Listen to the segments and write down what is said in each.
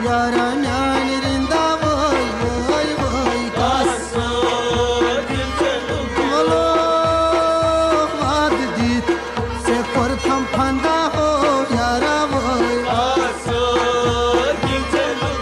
yara nyan rinda voy voy voy Asso dilchelu bolo mad dit se pratham phanda ho yara voy Asso dilchelu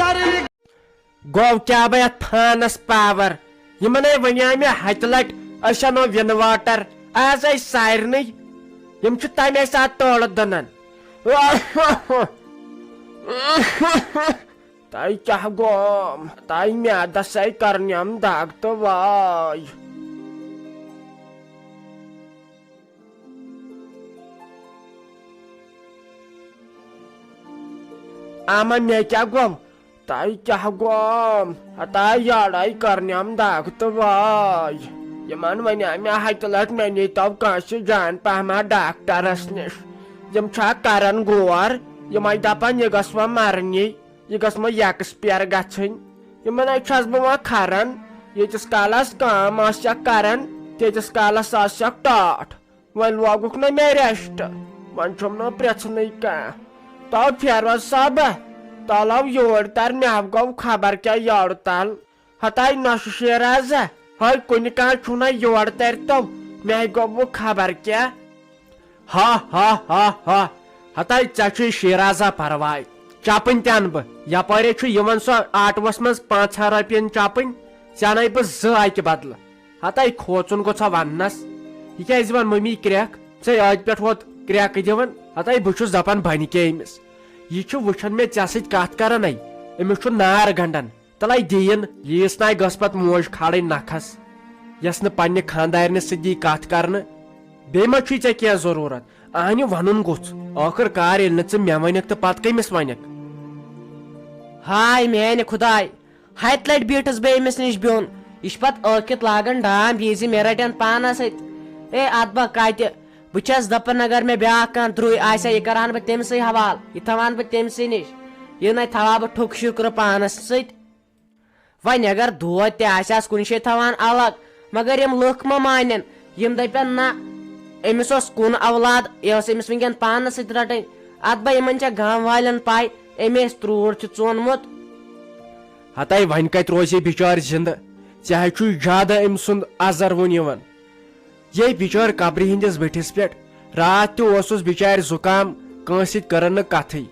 dar گو کیا بیت پھانس power یمنے ونیا مے ہتہ لٹ اشنو one water آز ای سارنی M چھ تمے سات تول دنن تائی کیا گوم تائی میادس ای کرنیم داغ تو وای آما مے کیا گوم تائی کیا گوم تائی یاڑائی کرنیم داغ تو وای یمن ونیا مے ہتہ لٹ مے نیتو کانس جان پہما ڈاکٹرس نش یم چھا کرن گور یمے دپان یہ گژھ وۄنۍ مرنی یہ گژھ وۄنۍ ایکسپیر گژھٕنۍ یمن چھس بہٕ وۄنۍ کھران ییتس کالس کٲم آسٮ۪کھ کران تیٖتِس کالس آسٮ۪کھ ٹاٹھ وۄنۍ لوگُکھ نہٕ مےٚ ریسٹ وۄنۍ چھُم نہٕ پرٛژھنٕے کانٛہہ تو فیروز صٲب تلو یور تر مےٚ گوٚو خبر کیٛاہ یورٕ تل ہتاے نۄشہِ شیرازا ہاے کُنہِ کانٛہہ چھُنہ یور ترتو مےٚ گوٚو خبر کیٛاہ ہا ہا ہا ہا ہتاے ژےٚ چھُے شیرازا پرواے چپٕنۍ تہِ انہٕ بہٕ یپٲرے چھُ یِوان سۄ آٹوس منٛز 500 رۄپین چپٕنۍ ژےٚ انَے بہٕ 2 اکہِ بدلہٕ ہتاے کھوژُن گوٚژھا وننس یہِ کیٛازِ دِوان مٔمی کرٛیکھ ژےٚ ٲدۍ پٮ۪ٹھ ووت کرٛیکہٕ دِوان ہتاے بہٕ چھُس دپان بنہِ کیٛاہ أمِس یہ چھُ وٕچھان مےٚ ژےٚ سۭتۍ کتھ کران أمِس چھُ نار گنڈان تلے دِیِن ییٖژ ناے گٔژھ پتہٕ موج کھالٕنۍ نکھس یس نہٕ پننہِ خانٛدارنہِ سۭتۍ یی کتھ کرنہٕ بیٚیہِ ما چھُے ژےٚ کینٛہہ ضروٗرت اہنہِ ونُن گوٚژھ ٲخٕر کار ییٚلہِ نہٕ ژٕ مےٚ ؤنِکھ تہٕ پتہٕ کٔمِس ونکھ ہاے میانہِ خداے ہتہِ لٹہِ بیٖٹھٕس بہٕ أمِس نِش بِہُن یہِ چھُ پتہٕ ٲکھِتھ لاگان ڈام یہِ زِ مےٚ رٹن پانس سۭتۍ اے اتبا کتہِ بہٕ چھس دپان اگر مےٚ بیاکھ کانٛہہ درٛوے آسہِ ہا یہِ کرہان بہٕ تٔمسٕے حوالہٕ یہِ تھاوہن بہٕ تٔمسٕے نِش یہِ نَے تھاوہا بہٕ ٹھُک شُکرٕ پانس سۭتۍ وۄنۍ اگر دود تہِ آسٮ۪س کُنہِ جایہِ تھاوہن الگ مگر یِم لُکھ ما مانن یِم دپن نہ أمِس اوس کُن اولاد یہِ ٲس أمِس وٕنکیٚن پانس سۭتۍ رٹٕنۍ اتبا یِمن چھےٚ گام والٮ۪ن پاے أمۍ ٲسۍ تروٗر چھُ ژوٚنمُت ہتاے وۄنۍ کتہِ روزِ یہِ بِچٲرۍ زندٕ ژےٚ ہے چھُے زیادٕ أمۍ سُنٛد ازر وُن یِوان یے بِچٲرۍ قبرِ ہٕنٛدِس بٔٹھِس پٮ۪ٹھ راتھ تہِ اوسُس بِچارِ زُکام کٲنٛسہِ سۭتۍ کٔرٕن نہٕ کتھٕے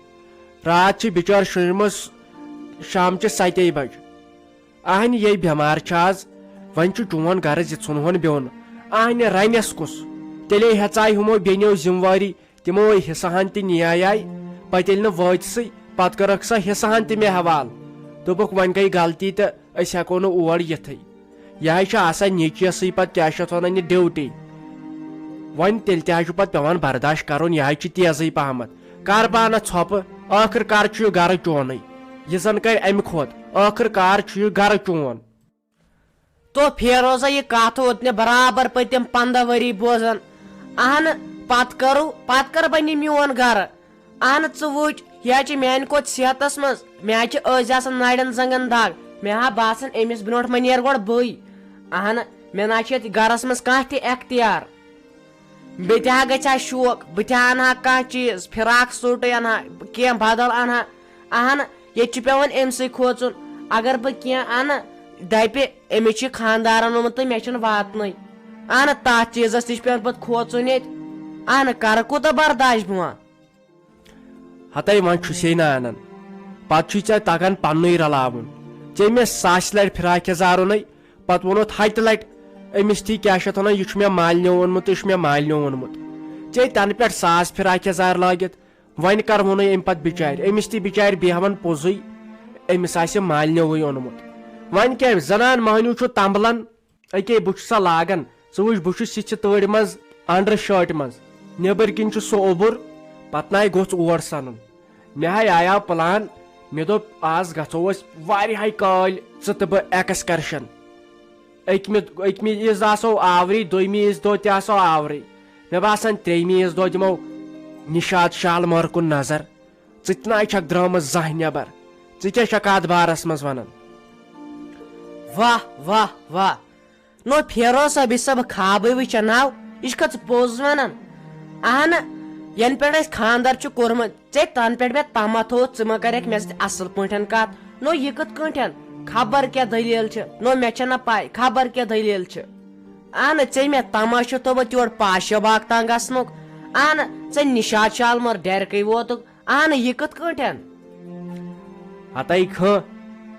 راتھ چھِ بِچٲرۍ شۄنٛجمٕژ شامچہِ 7 بجہِ اہنہِ یے بٮ۪مار چھِ آز وۄنۍ چھُ چون غرض یہِ ژھُنہون بیوٚن اہنہِ رنٮ۪س کُس تیٚلے ہیژاے ہُمو بیٚنیو ذِمہٕ وٲری تِمو حصہٕ ہن تہِ نیاے پتہٕ ییٚلہِ نہٕ وٲتسٕے پتہٕ کٔرٕکھ سۄ حصہٕ ہن تہِ مےٚ حوالہٕ دوٚپُکھ وۄنۍ گٔے غلطی تہٕ أسۍ ہٮ۪کو نہٕ اور یِتھٕے یہِ چھُ آسان نیچوِسٕے پتہٕ کیٛاہ چھِ اتھ ونان یہِ ڈیوٹی وۄنۍ تیٚلہِ تہِ حظ چھُ پتہٕ پیٚوان برداش کرُن یہِ حظ چھُ تیزٕے پہمتھ کر بانہ ژھۄپہٕ ٲخٕر کار چھُ یہِ گرٕ چونٕے یہِ زن کرِ امہِ کھۄتہٕ ٲخٕر کار چھُ یہِ گرٕ چون تو فیروزا یہِ کتھ ووت مےٚ برابر پٔتِم 15 ؤری بوزان اہنہٕ پتہٕ کر بنہِ میون گرٕ اہنہٕ ژٕ وٕچھ یہِ حظ چھِ میانہِ کھۄتہٕ صحتس منٛز مےٚ حظ چھِ أزۍ آسان نرٮ۪ن زنٛگن دگ مےٚ ہا باسان أمِس برونٛٹھ ما نیر گۄڈٕ بٕے اہنہٕ مےٚ نہ چھِ یتھ گرس منٛز کانٛہہ تہِ اختیار بیٚیہِ تہِ ہا گژھِ ہا شوق بہٕ تہِ انہٕ ہا کانٛہہ چیٖز فراک سوٗٹٕے انہٕ ہا کینٛہہ بدل انہٕ ہا اہنہٕ ییٚتہِ چھُ پیٚوان أمسٕے کھوژُن اگر بہٕ کینٛہہ انہٕ دپہِ أمِس چھُ خانٛدارن اوٚنمُت تہٕ مےٚ چھُنہٕ واتنٕے اہنہٕ تتھ چیٖزس تہِ چھُ پیٚوان پتہٕ کھوژُن ییٚتہِ اہنہٕ کرٕ کوٗتاہ برداش بہٕ وۄنۍ ہتاے وۄنۍ چھُسے نہٕ انان پتہٕ چھُے ژےٚ تگان پننُے رلاوُن ژےٚ مےٚ 100 لٹہِ فراک یزار اوٚنُے پتہٕ ووٚنُتھ 100 لٹہِ أمِس تھی کیٛاہ چھِ اتھ ونان یہِ چھُ مےٚ مالنیو اوٚنمُت یہِ چھُ مےٚ مالنیو اوٚنمُت ژےٚ تنہٕ پٮ۪ٹھ 100 فراک یزار لٲگِتھ وۄنۍ کر ووٚنُے أمۍ پتہٕ بِچارِ أمِس تہِ بِچارِ بیہوان پوٚزُے أمِس آسہِ مالنیوٕے اوٚنمُت وۄنۍ کیٛاہ زنان مہنیوٗ چھُ تمبلان أکے بہٕ چھُس سا لاگان ژٕ وٕچھ بہٕ چھُس یِژھِ تۭرِ منٛز انڈر شٲٹہِ منٛز نیبٕرۍ کِنۍ چھُ سُہ اوٚبُر پتہٕ ناے گوٚژھ اور سنُن مےٚ ہاے آیاو پلان مےٚ دوٚپ آز گژھو أسۍ واریاہے کالۍ ژٕ تہٕ بہٕ ایکسکرشن أکمہِ عیٖز آسو آورٕے دوٚیمہِ عیٖز دۄہ تہِ آسو آورٕے مےٚ باسان 3مہِ عیٖز دۄہ دِمو نِشاط شالمٲر کُن نظر ژٕ تہِ ناے چھکھ درٛامٕژ زانٛہہ نٮ۪بر ژٕ کیٛاہ چھکھ اتھ بارس منٛز ونان واہ واہ واہ نو فیروز صٲب یہِ سا بہٕ خابٕے وٕچھان ہاو یہِ چھُکھا ژٕ پوٚز ونان اہنہٕ ین پہ خاندر کورمت ے تن پہ مے تما تھوت ژٕ مہ کرکھ مے سۭتۍ اصل پٲٹھۍ کتھ نو یہ کتھ کٲٹھۍ خبر کیا دلیل چھ نو مے چھنہ پاے خبر کیا دلیل چھ اہن ژے مے تما چھُ تھومُت یور پاشا باغ تام گژھنُک اہن ژے نشاد شالمور ڈیرکے ووتُکھ اہن یہ کتھ کٲٹھۍ ہتاے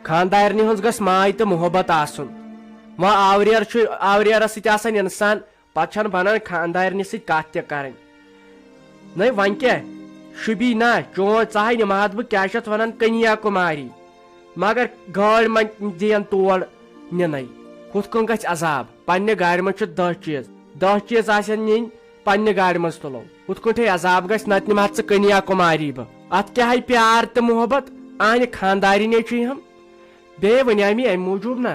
خاندارنہِ ہٕنٛز گژھِ ماے تہٕ محبت آسُن وۄنۍ آوریر چھُ آوریرس سۭتۍ آسان انسان پتہٕ چھنہٕ بنان خاندارنہِ سۭتۍ کتھ تہِ کرٕنۍ نٔے وۄنۍ کیٛاہ شُبی نا چون ژاہے نِمہاد بہٕ کیٛاہ چھِ اتھ ونان کنیا کُماری مگر گاڑِ منٛز دِین تور نِنَے ہُتھ کٔنۍ گژھِ عذاب پننہِ گاڑِ منٛز چھُ 10 چیٖز آسن نِنۍ پننہِ گاڑِ منٛز تُلو ہُتھ کٔنۍ عذاب گژھِ نتہٕ نِمہاد ژٕ کنیا کُماری بہٕ اتھ کیٛاہ پیار تہٕ محبت آنہِ خاندارنہِ چھُ ہم بیٚیہِ ونے مےٚ امہِ موٗجوٗب نا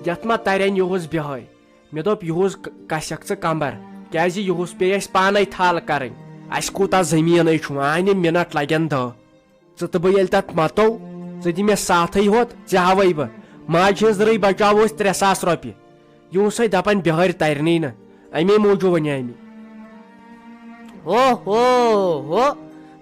یتھ ما ترین یِہُس بہٲے مےٚ دوٚپ یِہُس کسکھ ژٕ کمبر کیٛازِ یِہُس پیٚیہِ اسہِ پانے تھل کرٕنۍ اسہِ کوٗتاہ زٔمیٖنٕے چھُ آنہِ مِنٹ لگن 10 ژٕ تہٕ بہٕ ییٚلہِ تتھ متو ژٕ دِ مےٚ ساتھٕے ہوت ژےٚ بہٕ ماجہِ ہٕنٛز رٕے بچاوو أسۍ 3,000 رۄپیہِ یِہُسے دپان بہٲرۍ ترنٕے نہٕ امی موٗجوٗب ونے مےٚ ہو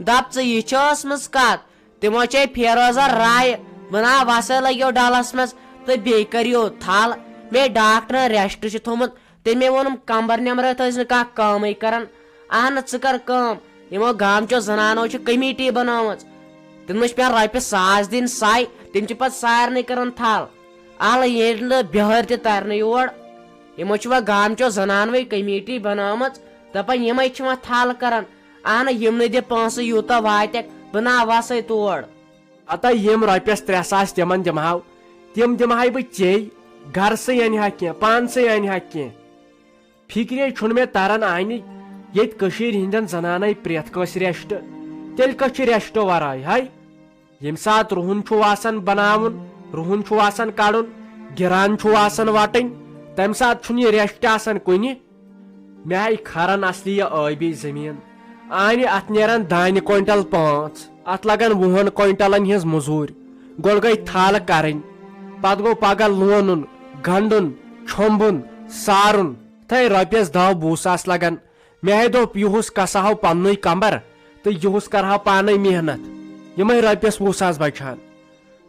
دپ ژٕ یہِ چھِ ٲسمٕژ کتھ تِمو چھے فیروزا رایہِ بنا وسٲ لگیو ڈالس منٛز تہٕ بیٚیہِ کٔرِو تھل مے ڈاکٹرن ریسٹ چھُ تھومُت تٔمۍ ووٚنُم کمبر نٮ۪مرٲتھ ٲسۍ نہٕ کانٛہہ کٲمٕے کران اہن ژٕ کر کٲم یِمو گامچو زنانو چھِ کمیٖٹی بنٲومٕژ تِمن چھِ پیوان رۄپیہِ 1,000 دِنۍ سَے تِم چھِ پتہٕ سارنٕے کران تھل الہٕ ییٚلہِ نہٕ بِہٲرۍ تہِ ترنہٕ یور یِمو چھِ وۄنۍ گامچو زنانوٕے کمیٖٹی بنٲومٕژ دپان یِمے چھِ وۄنۍ تھل کران اہن یِمنٕے دِ پونٛسہٕ یوٗتاہ واتٮ۪کھ بہٕ نا وسے تور ہتا یِم رۄپیس 3,000 تِمن دِمہو تِم دِمہے بہٕ ژےٚ گرسٕے انہا کینٛہہ پانسٕے انہا کینٛہہ فکرے چھُنہٕ مےٚ تران آنہِ ییٚتہِ کٔشیٖرِ ہِنٛدٮ۪ن زنانے پرٛٮ۪تھ کٲنٛسہِ ریسٹ تیٚلہِ کتھ چھُ ریسٹو ورٲے ہے ییٚمہِ ساتہٕ رُہُن چھُ آسان بناوُن رُہُن چھُ آسان کڑُن گِران چھُ آسان وٹٕنۍ تمہِ ساتہٕ چھُنہٕ یہِ ریسٹ آسان کُنہِ مےٚ آیہِ کھران اصلی یہِ ٲبی زٔمیٖن آنہِ اتھ نیران دانہِ کوینٹل 5 اتھ لگان 20 کوینٹلن ہٕنٛز موٚزوٗرۍ گۄڈٕ گٔے تھل کرٕنۍ پتہٕ گوٚو پگہہ لونُن گنڈُن چھومبُن سارُن تھے رۄپیس 10-20 ساس لگان مےٚ دوٚپ یِہُس کسہو پننُے کمبر تہٕ یِہُس کرہو پانے محنت یِمے رۄپیس 20 ساس بچہان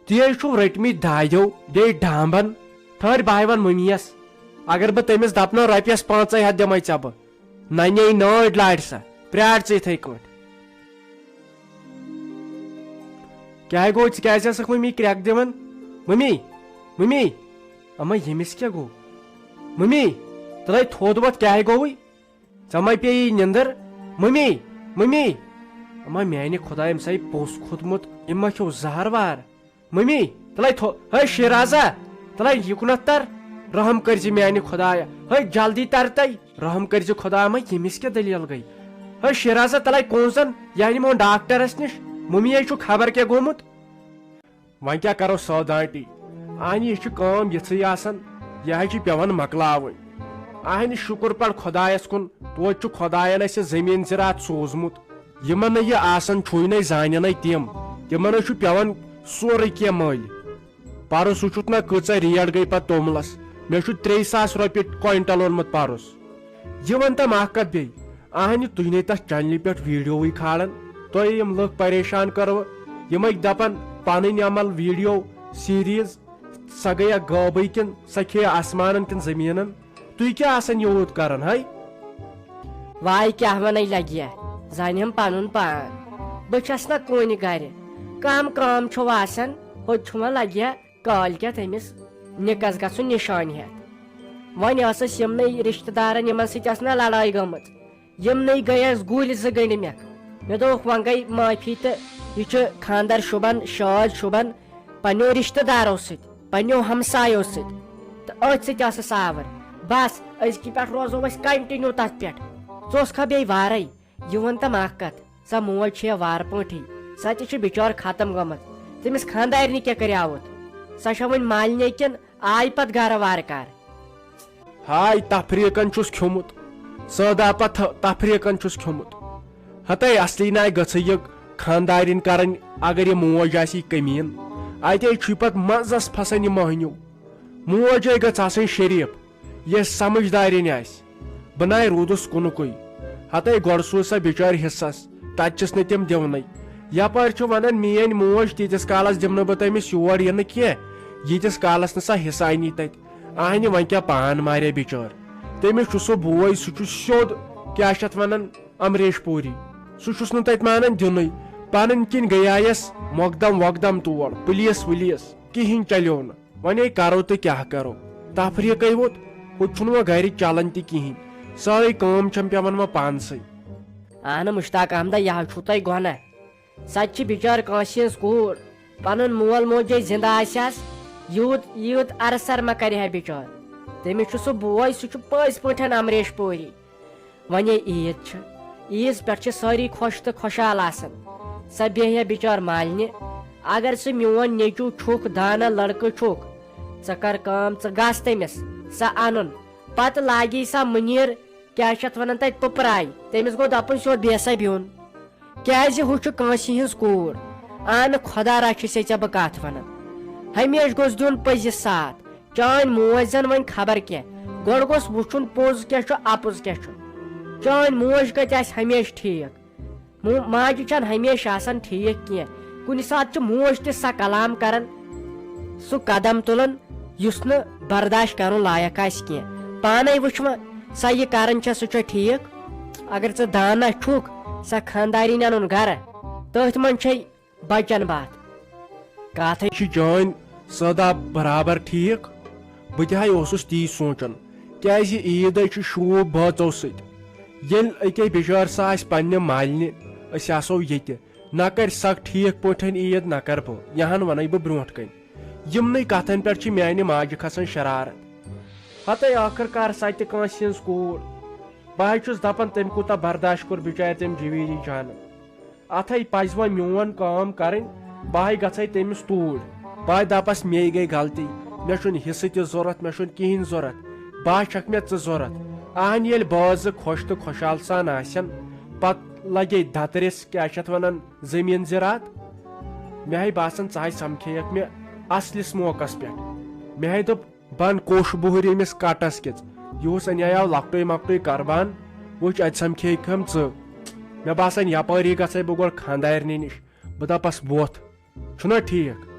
تُہۍ چھُو رٔٹمٕتۍ دادیو بیٚیہِ ڈامبن ٹھٔہر بہٕ ون مٔمیس اگر بہٕ تٔمِس دپنو رۄپیس 500 دِمے ژےٚ بہٕ ننے نٲڑۍ لاڑِ سا پرٛار ژٕ یِتھٕے کٲٹھۍ کیٛاہ گوٚو ژٕ کیٛازِ ٲسکھ مٔمی کرٛٮ۪کھ دِوان مٔمی اما ییٚمِس کیٛاہ گوٚو مٔمی ترٛٲے تھوٚد ووٚتھ کیٛاہ گوٚوٕے ژےٚ ما پیٚیی نِندٕر مٔمی اما میانہِ خۄدا أمۍ سا پوٚژھ کھوٚتمُت أمۍ ما کھیوٚو زہر وار مٔمی تلے ہے شِرازا تلے یِکُنتھ تر رحم کٔرزِ میانہِ خۄدایا ہے جلدی تر تے رحم کٔرزِ خۄدایا ما ییٚمِس کیٛاہ دٔلیٖل گٔے ہے شِرازا تلے کونٛزن یہِ نِمو ڈاکٹرس نِش مٔمی چھُ خبر کیٛاہ گوٚمُت وۄنۍ کیٛاہ کرو سودانٹی آنہِ یہِ چھِ کٲم یِژھٕے آسان یہِ حظ چھِ پیوان مۄکلاوٕنۍ آہنہِ شُکر پڑ خۄدایس کُن توتہِ چھُ خۄداین اسہِ زٔمیٖن زِرات سوٗزمُت یِمن نہٕ یہِ آسان چھُے زانینے تِمن چھُ پیوان سورُے کینٛہہ مٔلۍ پرُس وٕچھُتھ نہ کۭژاہ ریٹ گٔے پتہٕ توٚملس مےٚ چھُ 3,000 رۄپیہِ کوینٹل اوٚنمُت پرُس یہِ ون تم اکھ کتھ بیٚیہِ آہنہِ تُہۍ نے تتھ چنلہِ پٮ۪ٹھ ویڈیووٕے کھالان تۄہہِ یِم لُکھ پریشان کرو یِمٕے دپان پنٕنۍ عمل ویڈیو سیریٖز سۄ گٔیا غٲبٕے کِنہٕ سۄ کھیٚیہِ آسمانن کِنہٕ زٔمیٖنن تُہۍ کیٛاہ آسان یوٗت کران ہے واے کیٛاہ ونے لگیا زانہم پنُن پان بہٕ چھس نہ کُنہِ گرِ کم کٲم چھُو آسان ہوٚتہِ چھُ وۄنۍ لگیا کالکٮ۪تھ أمِس نِکس گژھُن نِشٲنۍ ہٮ۪تھ وۄنۍ ٲسٕس یِمنٕے رشتہٕ دارن یِمن سۭتۍ ٲس نہ لڑٲے گٔمٕژ یِمنٕے گٔے اسہِ گُلۍ 2 گٔنڈۍمٮ۪کھ مےٚ دوٚپُکھ وۄنۍ گٔے معٲفی تہٕ یہِ چھُ خاندر شوٗبان شٲدۍ شوٗبان پننیو رشتہٕ دارو سۭتۍ پننیو ہمسایو سۭتۍ تہٕ أتھۍ سۭتۍ ٲسٕس آور بس أزکہِ پٮ۪ٹھ روزو أسۍ کنٹِنیو تتھ پٮ۪ٹھ ژٕ اوسکھا بیٚیہِ وارے یہِ ووٚن تم اکھ کتھ سۄ موج چھِ یا وارٕ پٲٹھی سۄ تہِ چھِ بِچٲر ختم گٔمٕژ تٔمِس خاندارنہِ کیٛاہ کریاوُتھ سۄ چھےٚ وۄنۍ مالنہِ کِنہٕ آیہِ پتہٕ گرٕ وارٕ کار ہاے تفریٖقن چھُس کھیوٚمُت سٲدا پتہٕ تفریٖقن چھُس کھیوٚمُت ہتے اصلی ناے گژھے یہِ خاندارِنۍ کرٕنۍ اگر یہِ موج آسہِ یہِ کٔمیٖن اتے چھُے پتہٕ منٛزس پھسان یہِ مٔہنیوٗ موجے گژھِ آسٕنۍ شریٖف یہِ سمجھدارِنۍ آسہِ بہٕ ناے روٗدُس کُنُکُے ہتے گۄڈٕ سوٗز سا بِچٲرۍ حِصس تتہِ چھِس نہٕ تِم دِونٕے یپٲرۍ چھُ ونان میٲنۍ موج تیٖتِس کالس دِمہٕ نہٕ بہٕ تٔمِس یور یِنہٕ کینٛہہ ییٖتِس کالس نہٕ سۄ حِصانی تتہِ اہنہِ وۄنۍ کیٛاہ پان مارے بِچٲر تٔمِس چھُ سُہ بوے سُہ چھُ سیوٚد کیٛاہ چھِ اتھ ونان امریش پوٗری سُہ چھُس نہٕ تتہِ مانان دِنُے پنٕنۍ کِنۍ گٔیایس مۄقدم وۄقدم تور پُلیٖس وُلیٖس کہیٖنۍ چلیو نہٕ وۄنۍ کرو تہٕ کیٛاہ کرو تفریٖقے ووت ہُتہِ چھُنہٕ وۄنۍ گرِ چلان تہِ کہیٖنۍ سٲرٕے کٲم چھم پیوان وۄنۍ پانسٕے اہن مشتاق احمدہ یہ چھُو تۄہہِ گۄناہ سۄ چھِ بِچٲر کٲنٛسہِ ہٕنٛز کوٗر پنُن مول موجے زندٕ آسٮ۪س یوٗت ارسر ما کرِ ہا بِچٲر تٔمِس چھُ سُہ بوے سُہ چھُ پٔزۍ پٲٹھۍ امریش پوٗری وۄنۍ عیٖد چھِ عیٖذ پٮ۪ٹھ چھِ سٲری خۄش تہٕ خۄشحال آسان سۄ بیٚہہِ ہا بِچٲر مالنہِ اگر سُہ میون نیٚچوٗ چھُکھ دانا لڑکہٕ چھُکھ ژٕ کر کٲم ژٕ گژھ تٔمِس سۄ انُن پتہٕ لاگی سۄ مُنیٖر کیٛاہ چھِ اتھ ونان تتہِ پٔپراے تٔمِس گوٚو دپُن سیوٚد بیٚہہ سا بِہُن کیٛازِ ہُہ چھُ کٲنٛسہِ ہٕنٛز کوٗر اہنہٕ خۄدا رچھِ سے ژےٚ بہٕ کتھ ونان ہمیشہِ گوٚژھ دیُن پٔزِس ساتھ چٲنۍ موج زن وۄنۍ خبر کینٛہہ گۄڈٕ گوٚژھ وٕچھُن پوٚز کیٛاہ چھُ اپُز کیٛاہ چھُ چٲنۍ موج کتہِ آسہِ ہمیشہِ ٹھیٖک ماجہِ چھنہٕ ہمیشہِ آسان ٹھیٖک کینٛہہ کُنہِ ساتہٕ چھِ موج تہِ سۄ کلام کران سُہ قدم تُلان یُس نہٕ برداشت کرُن لایق آسہِ کینٛہہ پانے وٕچھ وۄنۍ سۄ یہِ کران چھےٚ سُہ چھےٚ ٹھیٖک اگر ژٕ دانا چھُکھ سۄ خاندارِنۍ انُن گرٕ تٔتھۍ منٛز چھے بچن باتھ کتھے چھِ چٲنۍ سٲدا برابر ٹھیٖک بہٕ تہِ ہاے اوسُس تی سونٛچان کیٛازِ عیٖدے چھُ شوٗب بٲژو سۭتۍ ییٚلہِ أکے بِچٲر سۄ آسہِ پننہِ مالنہِ أسۍ آسو ییٚتہِ نہ کرِ سۄ ٹھیٖک پٲٹھۍ عیٖد نہ کر بہٕ یہِ ہن ونَے بہٕ برونٛٹھ کنۍ یِمنٕے کتھن پٮ۪ٹھ چھِ میانہِ ماجہِ کھسان شرارت ہتے ٲخٕر کار سۄ تہِ کٲنٛسہِ ہٕنٛز کوٗر بہٕ حظ چھُس دپان تٔمۍ کوٗتاہ برداشت کوٚر بِچارِ تٔمۍ جویری جانن اتھے پزِ وۄنۍ میون کٲم کرٕنۍ بہٕ ہاے گژھے تٔمِس توٗرۍ بہٕ ہاے دپس مے گٔے غلطی مےٚ چھُنہٕ حصہٕ تہِ ضوٚرتھ مےٚ چھُنہٕ کہیٖنۍ ضوٚرتھ بہٕ ہا چھکھ مےٚ ژٕ ضوٚرتھ اہن ییٚلہِ بٲژ خۄش تہٕ خۄشحال سان آسن پتہٕ لگے دترِس کیٛاہ چھِ اتھ ونان زٔمیٖن زِرات مےٚ ہاے باسان ژٕ ہاے سمکھیٚیکھ مےٚ اصلِس موقعس پٮ۪ٹھ مےٚ ہاے دوٚپ بن کوٚش بُہر ییٚمِس کٹس کِژ یِہُس اَنیاو لۄکٹُے مۄکٹُے کربان وٕچھ اَتہِ سمکھیٚیکھم ژٕ مےٚ باسان یپٲری گژھے بہٕ گۄڈٕ خانٛدارنہِ نِش بہٕ دپس وۄتھ چھُنا ٹھیٖک